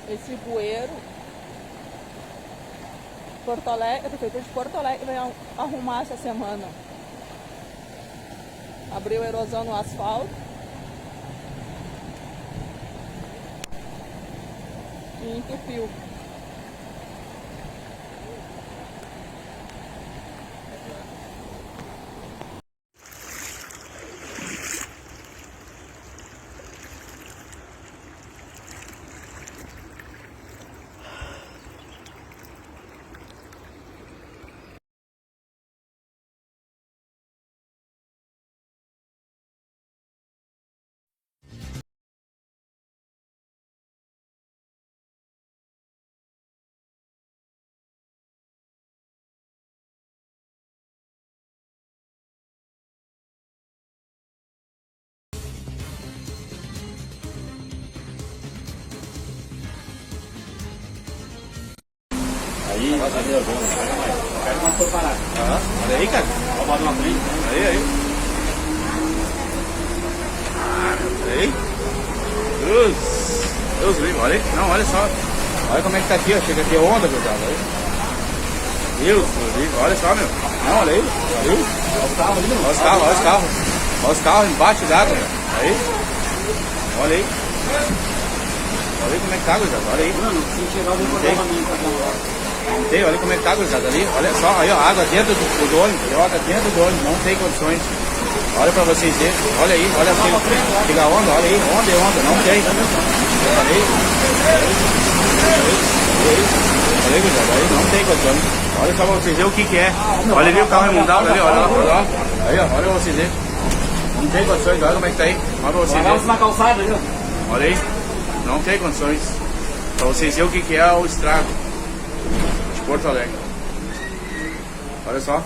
Esse bueiro, Porto Alegre, a prefeitura de Porto Alegre vai arrumar essa semana. Abriu erosão no asfalto e entupiu. Aí, cara, quando for parar. Olha aí, cara. Ó, bota uma frente. Aí. Olha aí. Deus livre, olha aí. Não, olha só. Olha como é que tá aqui, ó. Chega a ter onda, gurizada. Deus livre, olha só, meu. Não, olha aí. Olha aí. Olha os carros ali, meu. Olha os carros, olha os carros. Olha os carros embaixo d'água, meu. Aí. Olha aí. Olha aí como é que tá, gurizada. Olha aí. Mano, se chegar, eu vou botar uma minha pra não tem, olha como é que tá, gurizada, ali, olha só, aí ó, água dentro do ônibus, joga dentro do ônibus, não tem condições. Olha pra vocês verem, olha aí, olha assim, chega a onda, olha aí, onda, não tem. Olha aí, gurizada, aí não tem condições. Olha só pra vocês verem o que é. Olha ali o carro remundado, ali, olha lá, aí ó, olha pra vocês verem. Não tem condições, olha como é que tá aí, olha pra vocês verem. na calçada, viu? Olha aí, não tem condições. Pra vocês verem o que é o estrago de Porto Alegre. Olha só.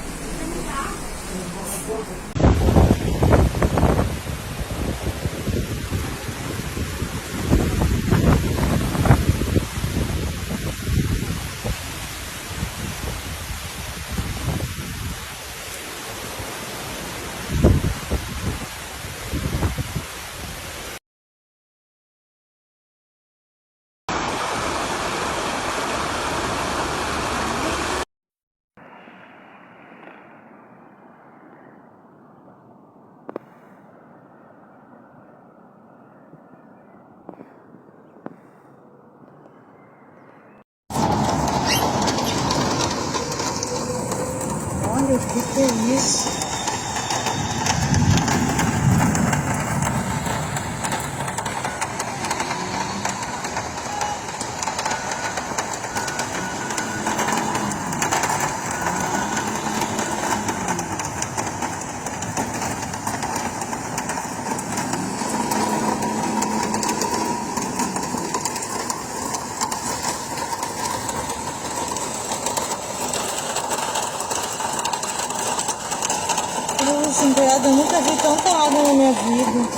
Olha o que é isso? Credo, eu nunca vi tanta água na minha vida.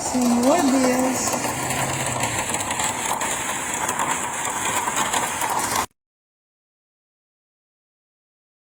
Senhor Deus.